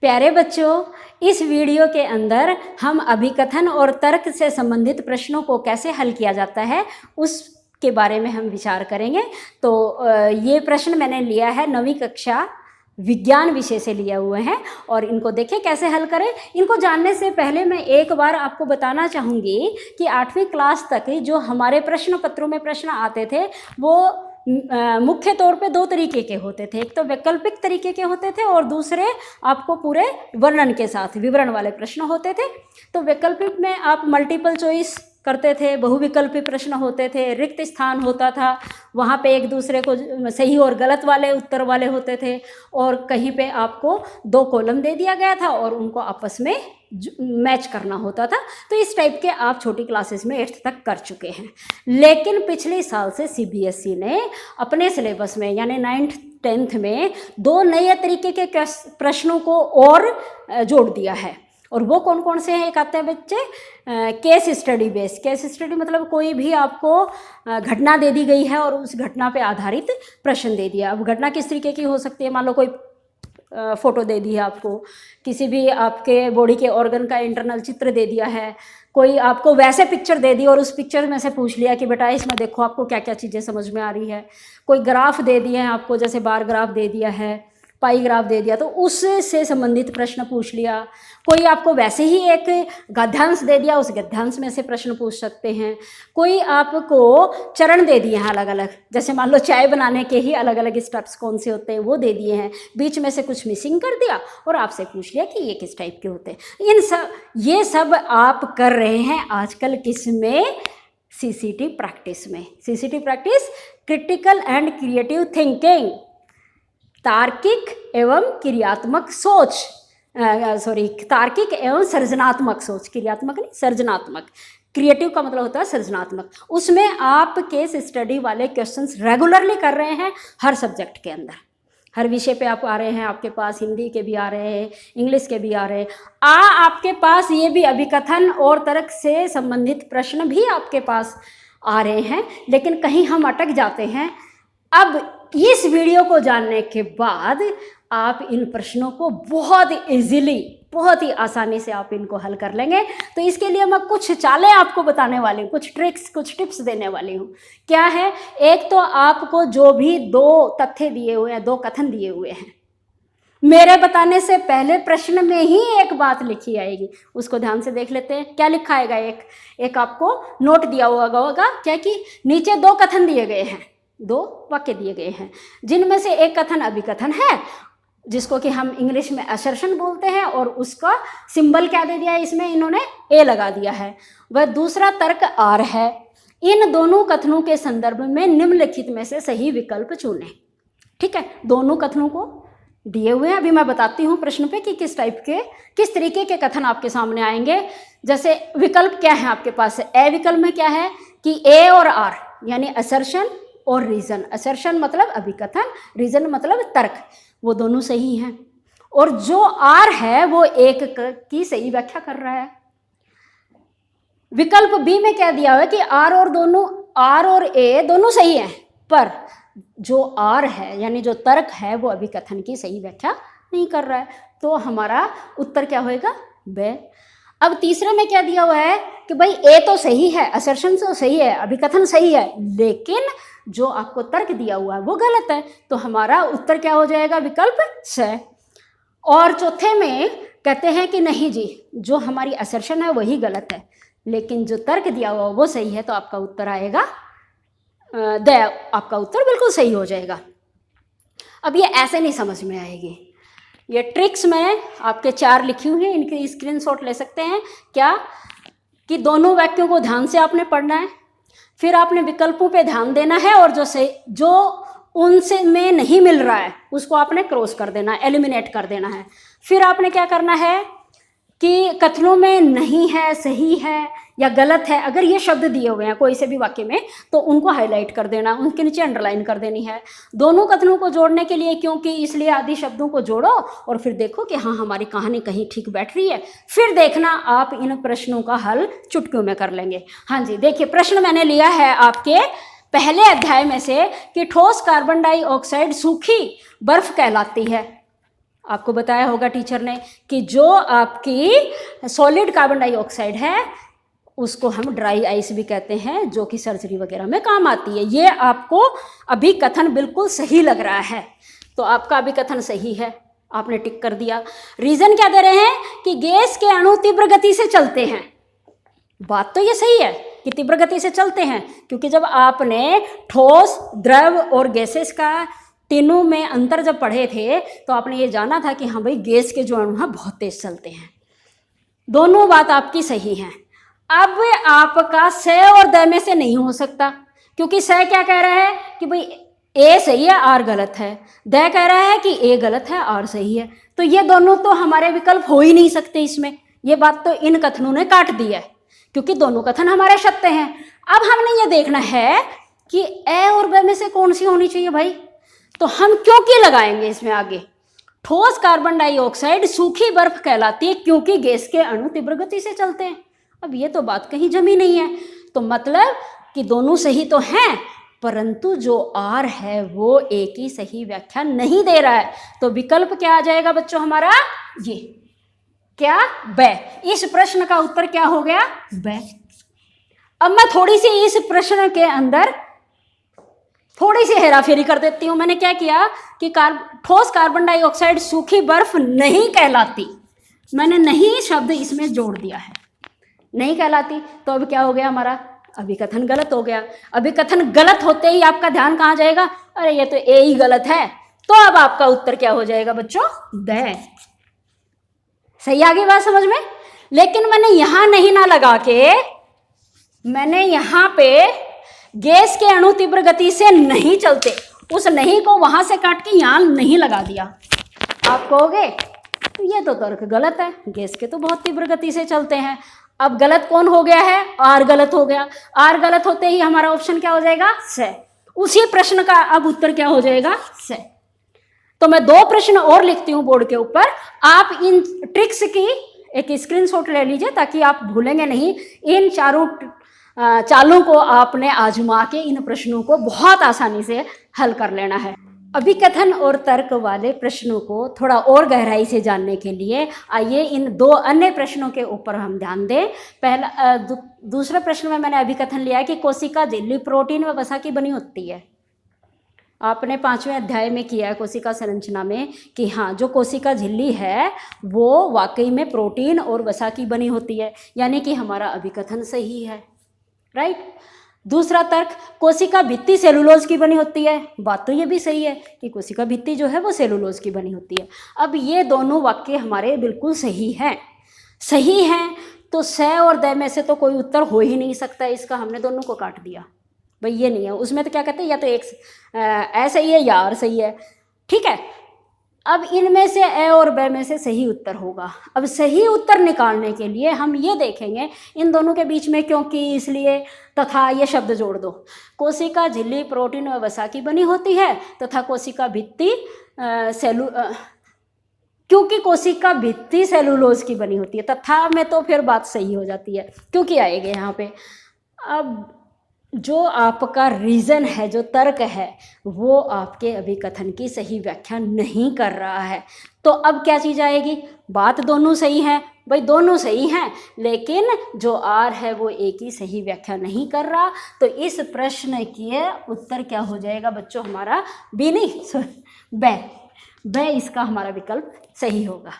प्यारे बच्चों, इस वीडियो के अंदर हम अभिकथन और तर्क से संबंधित प्रश्नों को कैसे हल किया जाता है उसके बारे में हम विचार करेंगे। तो ये प्रश्न मैंने लिया है 9वीं कक्षा विज्ञान विषय से लिए हुए हैं और इनको देखें कैसे हल करें। इनको जानने से पहले मैं एक बार आपको बताना चाहूँगी कि 8वीं क्लास तक जो हमारे प्रश्न पत्रों में प्रश्न आते थे वो मुख्य तौर पे 2 तरीके के होते थे। एक तो वैकल्पिक तरीके के होते थे और दूसरे आपको पूरे वर्णन के साथ विवरण वाले प्रश्न होते थे। तो वैकल्पिक में आप मल्टीपल चॉइस करते थे, बहुविकल्पी प्रश्न होते थे, रिक्त स्थान होता था, वहाँ पे एक दूसरे को सही और गलत वाले उत्तर वाले होते थे और कहीं पे आपको 2 कॉलम दे दिया गया था और उनको आपस में मैच करना होता था। तो इस टाइप के आप छोटी क्लासेस में 8th तक कर चुके हैं। लेकिन पिछले साल से CBSE ने अपने सिलेबस में यानी 9th 10th में 2 नए तरीके के प्रश्नों को और जोड़ दिया है। और वो कौन कौन से हैं? एक आते हैं बच्चे case study base. Case study मतलब कोई भी आपको घटना दे दी गई है और उस घटना पे आधारित प्रश्न दे दिया। अब घटना किस तरीके की हो सकती है? मान लो कोई फ़ोटो दे दी है आपको, किसी भी आपके बॉडी के ऑर्गन का इंटरनल चित्र दे दिया है, कोई आपको वैसे पिक्चर दे दी और उस पिक्चर में से पूछ लिया कि बेटा इसमें देखो आपको क्या क्या चीज़ें समझ में आ रही है। कोई ग्राफ दे दिए हैं आपको, जैसे बार ग्राफ दे दिया है, पाई ग्राफ दे दिया, तो उससे संबंधित प्रश्न पूछ लिया। कोई आपको वैसे ही एक गद्यांश दे दिया, उस गद्यांश में से प्रश्न पूछ सकते हैं। कोई आपको चरण दे दिए हैं अलग अलग, जैसे मान लो चाय बनाने के ही अलग अलग स्टेप्स कौन से होते हैं वो दे दिए हैं, बीच में से कुछ मिसिंग कर दिया और आपसे पूछ लिया कि ये किस टाइप के होते हैं। ये सब आप कर रहे हैं आजकल किस में? CCT प्रैक्टिस में। CCT practice critical and creative thinking, तार्किक एवं क्रियात्मक सोच, तार्किक एवं सृजनात्मक सोच, क्रियात्मक नहीं सृजनात्मक, क्रिएटिव का मतलब होता है सृजनात्मक। उसमें आप केस स्टडी वाले क्वेश्चंस रेगुलरली कर रहे हैं हर सब्जेक्ट के अंदर, हर विषय पे आप आ रहे हैं। आपके पास हिंदी के भी आ रहे हैं, इंग्लिश के भी आ रहे हैं, आपके पास ये भी अभिकथन और तर्क से संबंधित प्रश्न भी आपके पास आ रहे हैं। लेकिन कहीं हम अटक जाते हैं। अब इस वीडियो को जानने के बाद आप इन प्रश्नों को बहुत इजीली, बहुत ही आसानी से आप इनको हल कर लेंगे। तो इसके लिए मैं कुछ चालें आपको बताने वाली हूँ, कुछ ट्रिक्स, कुछ टिप्स देने वाली हूँ। क्या है? एक तो आपको जो भी 2 तथ्य दिए हुए हैं, 2 कथन दिए हुए हैं, मेरे बताने से पहले प्रश्न में ही एक बात लिखी आएगी, उसको ध्यान से देख लेते हैं। क्या लिखा आएगा? एक आपको नोट दिया हुआ होगा क्या कि नीचे 2 कथन दिए गए हैं, 2 वाक्य दिए गए हैं, जिनमें से एक कथन अभिकथन है जिसको कि हम इंग्लिश में असर्शन बोलते हैं और उसका सिंबल क्या दे दिया है? इसमें इन्होंने A लगा दिया है। वह दूसरा तर्क R है। इन दोनों कथनों के संदर्भ में निम्नलिखित में से सही विकल्प चुनें। ठीक है, दोनों कथनों को दिए हुए हैं। अभी मैं बताती हूँ प्रश्न पे कि किस तरीके के कथन आपके सामने आएंगे। जैसे विकल्प क्या है आपके पास? ए विकल्प में क्या है कि A और R यानी असर्शन और रीजन। असर्शन मतलब अभिकथन, रीजन मतलब तर्क, वो दोनों सही हैं। और जो R है वो एक की सही व्याख्या कर रहा है। विकल्प B में क्या दिया हुआ है कि R और A दोनों सही हैं, पर जो R है यानी जो तर्क है वो अभिकथन की सही व्याख्या नहीं कर रहा है। तो हमारा उत्तर क्या होएगा? B। अब तीसरे में क्या दिया हुआ है कि भाई A तो सही है, असर्शन तो सही है, अभिकथन सही है, लेकिन जो आपको तर्क दिया हुआ है वो गलत है। तो हमारा उत्तर क्या हो जाएगा? विकल्प C। और चौथे में कहते हैं कि नहीं जी, जो हमारी असर्शन है वही गलत है, लेकिन जो तर्क दिया हुआ वो सही है। तो आपका उत्तर आएगा आपका उत्तर बिल्कुल सही हो जाएगा। अब ये ऐसे नहीं समझ में आएगी। ये ट्रिक्स में आपके 4 लिखी हुई है, इनकी स्क्रीनशॉट ले सकते हैं। क्या कि दोनों वाक्यों को ध्यान से आपने पढ़ना है, फिर आपने विकल्पों पे ध्यान देना है और जो उनसे में नहीं मिल रहा है उसको आपने क्रॉस कर देना है, एलिमिनेट कर देना है। फिर आपने क्या करना है कि कथनों में नहीं है, सही है या गलत है, अगर ये शब्द दिए हुए हैं कोई से भी वाक्य में तो उनको हाईलाइट कर देना, उनके नीचे अंडरलाइन कर देनी है। दोनों कथनों को जोड़ने के लिए, क्योंकि इसलिए आदि शब्दों को जोड़ो और फिर देखो कि हाँ हमारी कहानी कहीं ठीक बैठ रही है। फिर देखना आप इन प्रश्नों का हल चुटकियों में कर लेंगे। हाँ जी, देखिए प्रश्न मैंने लिया है आपके पहले अध्याय में से कि ठोस कार्बन डाइऑक्साइड सूखी बर्फ कहलाती है। आपको बताया होगा टीचर ने कि जो आपकी सॉलिड कार्बन डाइऑक्साइड है उसको हम ड्राई आइस भी कहते हैं, जो कि सर्जरी वगैरह में काम आती है। ये आपको अभी कथन बिल्कुल सही लग रहा है, तो आपका अभी कथन सही है, आपने टिक कर दिया। रीजन क्या दे रहे हैं कि गैस के अणु तीव्र गति से चलते हैं। बात तो ये सही है कि तीव्र गति से चलते हैं, क्योंकि जब आपने ठोस, द्रव और गैसेस का तीनों में अंतर जब पढ़े थे तो आपने ये जाना था कि हाँ भाई गैस के जो अणु हैं बहुत तेज चलते हैं। दोनों बात आपकी सही है। अब आपका स और द में से नहीं हो सकता, क्योंकि स क्या कह रहा है कि भाई ए सही है आर गलत है, द कह रहा है कि ए गलत है आर सही है, तो ये दोनों तो हमारे विकल्प हो ही नहीं सकते इसमें। ये बात तो इन कथनों ने काट दी है, क्योंकि दोनों कथन हमारे सत्य हैं। अब हमने ये देखना है कि ए और ब में से कौन सी होनी चाहिए भाई, तो हम क्योंकि लगाएंगे इसमें आगे। ठोस कार्बन डाइऑक्साइड सूखी बर्फ कहलाती है क्योंकि गैस के अणु तीव्र गति से चलते हैं। अब ये तो बात कहीं जमी नहीं है, तो मतलब कि दोनों सही तो हैं, परंतु जो आर है वो एक ही सही व्याख्या नहीं दे रहा है। तो विकल्प क्या आ जाएगा बच्चों हमारा, ये क्या, ब। इस प्रश्न का उत्तर क्या हो गया, ब। अब मैं थोड़ी सी इस प्रश्न के अंदर थोड़ी सी हेराफेरी कर देती हूं। मैंने क्या किया कि ठोस कार्बन डाइऑक्साइड सूखी बर्फ नहीं कहलाती, मैंने नहीं शब्द इसमें जोड़ दिया है, नहीं कहलाती। तो अब क्या हो गया हमारा, अभिकथन गलत हो गया। अभिकथन गलत होते ही आपका ध्यान कहाँ जाएगा, अरे ये तो ए ही गलत है, तो अब आपका उत्तर क्या हो जाएगा बच्चों, द। सही आ गई बात समझ में। लेकिन मैंने यहां नहीं ना लगा के, मैंने यहां पे गैस के अणु तीव्र गति से नहीं चलते, उस नहीं को वहां से काट के यहां नहीं लगा दिया। आप कहोगे तो ये तो तर्क गलत है, गैस के तो बहुत तीव्र गति से चलते हैं। अब गलत कौन हो गया है, आर गलत हो गया। आर गलत होते ही हमारा ऑप्शन क्या हो जाएगा, स। उसी प्रश्न का अब उत्तर क्या हो जाएगा, स। तो मैं 2 प्रश्न और लिखती हूं बोर्ड के ऊपर, आप इन ट्रिक्स की एक स्क्रीनशॉट ले लीजिए ताकि आप भूलेंगे नहीं। इन चारों चालों को आपने आजमा के इन प्रश्नों को बहुत आसानी से हल कर लेना है। अभिकथन और तर्क वाले प्रश्नों को थोड़ा और गहराई से जानने के लिए आइए इन 2 अन्य प्रश्नों के ऊपर हम ध्यान दें। पहला दूसरे प्रश्न में मैंने अभिकथन लिया है कि कोशिका झिल्ली प्रोटीन व वसा की बनी होती है। आपने 5वें अध्याय में किया है कोशिका संरचना में कि हाँ, जो कोशिका झिल्ली है वो वाकई में प्रोटीन और वसा की बनी होती है, यानी कि हमारा अभिकथन सही है, राइट। दूसरा तर्क, कोशिका भित्ति सेलुलोज की बनी होती है। बात तो ये भी सही है कि कोशिका भित्ति जो है वो सेलुलोज की बनी होती है। अब ये दोनों वाक्य हमारे बिल्कुल सही हैं, सही हैं, तो स और द में से तो कोई उत्तर हो ही नहीं सकता इसका, हमने दोनों को काट दिया भाई, ये नहीं है। उसमें तो क्या कहते हैं, या तो एक सही है या आर सही है, ठीक है। अब इनमें से ए और ब में से सही उत्तर होगा। अब सही उत्तर निकालने के लिए हम ये देखेंगे इन दोनों के बीच में क्योंकि, इसलिए, तथा ये शब्द जोड़ दो। कोशिका झिल्ली प्रोटीन और वसा की बनी होती है तथा कोशिका भित्ति क्योंकि कोशिका भित्ति सेलुलोज की बनी होती है। तथा में तो फिर बात सही हो जाती है, क्योंकि आएगा यहाँ पे। अब जो आपका रीज़न है, जो तर्क है, वो आपके अभिकथन की सही व्याख्या नहीं कर रहा है। तो अब क्या चीज़ आएगी, बात दोनों सही है भाई, दोनों सही हैं, लेकिन जो आर है वो एक ही सही व्याख्या नहीं कर रहा। तो इस प्रश्न के उत्तर क्या हो जाएगा बच्चों हमारा, बी नहीं, ब इसका हमारा विकल्प सही होगा।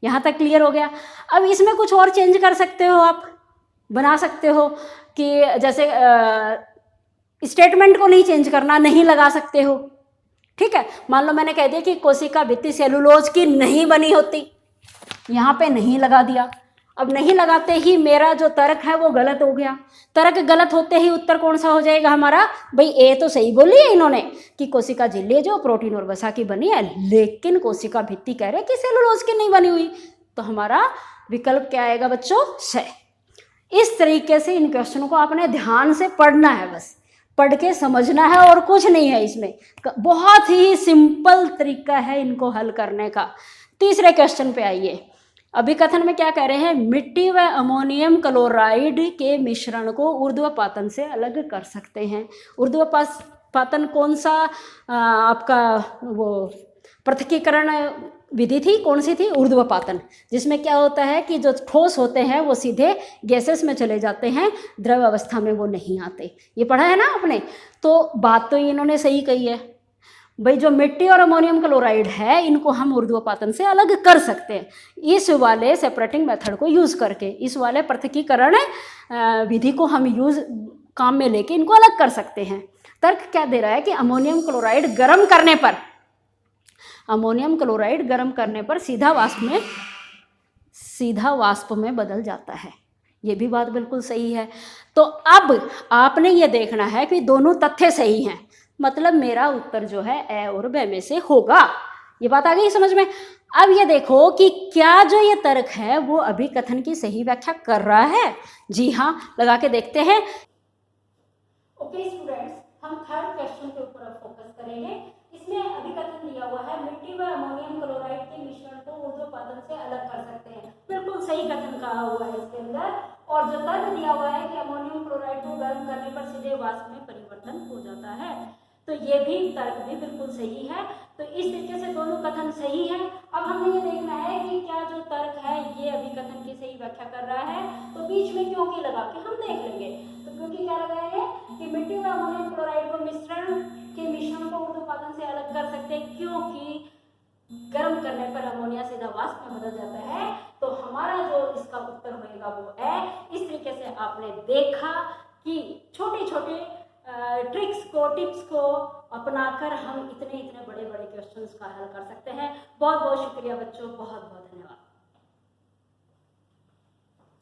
यहाँ तक क्लियर हो गया। अब इसमें कुछ और चेंज कर सकते हो, आप बना सकते हो कि जैसे स्टेटमेंट को नहीं चेंज करना, नहीं लगा सकते हो, ठीक है। मान लो मैंने कह दिया कि कोशिका भित्ति सेलुलोज की नहीं बनी होती, यहाँ पे नहीं लगा दिया। अब नहीं लगाते ही मेरा जो तर्क है वो गलत हो गया। तर्क गलत होते ही उत्तर कौन सा हो जाएगा हमारा, भाई ए तो सही बोली है इन्होंने कि कोशिका झिल्ली जो प्रोटीन और वसा की बनी है, लेकिन कोशिका भित्ति कह रहे कि सेलुलोज की नहीं बनी हुई। तो हमारा विकल्प क्या आएगा बच्चों, स। इस तरीके से इन क्वेश्चनों को आपने ध्यान से पढ़ना है, बस पढ़ के समझना है और कुछ नहीं है इसमें। बहुत ही सिंपल तरीका है इनको हल करने का। तीसरे क्वेश्चन पे आइए। अभिकथन में क्या कह रहे हैं, मिट्टी व अमोनियम क्लोराइड के मिश्रण को ऊर्ध्वपातन से अलग कर सकते हैं। ऊर्ध्वपातन कौन सा आपका वो पृथक्कीकरण विधि थी, कौन सी थी? ऊर्ध्वपातन, जिसमें क्या होता है कि जो ठोस होते हैं वो सीधे गैसेस में चले जाते हैं, द्रव अवस्था में वो नहीं आते। ये पढ़ा है ना आपने? तो बात तो इन्होंने सही कही है भाई, जो मिट्टी और अमोनियम क्लोराइड है इनको हम ऊर्ध्वपातन से अलग कर सकते हैं, इस वाले सेपरेटिंग मेथड को यूज़ करके, इस वाले पृथक्कीकरण विधि को हम काम में लेके इनको अलग कर सकते हैं। तर्क क्या दे रहा है कि अमोनियम क्लोराइड गर्म करने पर, अमोनियम क्लोराइड गर्म करने पर सीधा वाष्प में बदल जाता है। ये भी बात बिल्कुल सही है। तो अब आपने ये देखना है कि दोनों तथ्य सही हैं, मतलब मेरा उत्तर जो है ए और ब में से होगा। ये बात आ गई समझ में? अब ये देखो कि क्या जो ये तर्क है वो अभिकथन की सही व्याख्या कर रहा है। जी हाँ, लगा के देखते हैं। ओके स्टूडेंट्स, हम थर्ड क्वेश्चन के ऊपर अब फोकस करेंगे। इसमें अभिकथन दिया हुआ है मिट्टी व अमोनियम क्लोराइड के मिश्रण को ऊर्ध्वपातन से अलग कर सकते हैं। बिल्कुल सही कथन कहा हुआ है इसके अंदर। और जो तर्क दिया हुआ है कि अमोनियम क्लोराइड को गर्म करने पर सीधे वाष्प में परिवर्तन हो जाता है, तो ये भी तर्क भी बिल्कुल सही है। तो इस तरीके से दोनों कथन सही है। अब हमें ये देखना है कि क्या जो तर्क है ये अभिकथन की सही व्याख्या कर रहा है। तो बीच में क्योंकि लगा के हम देख लेंगे। तो क्योंकि क्या लगाएंगे कि मिट्टी व अमोनियम क्लोराइड को मिश्रण को ऊर्ध्वपातन से अलग कर सकते हैं, क्योंकि गर्म करने पर अमोनिया सीधा वाष्प में बदल जाता है। तो हमारा जो इसका उत्तर होगा वो है। इस तरीके से आपने देखा कि छोटे छोटे ट्रिक्स को, टिप्स को अपनाकर हम इतने बड़े बड़े क्वेश्चंस का हल कर सकते हैं। बहुत बहुत शुक्रिया बच्चों, बहुत बहुत धन्यवाद।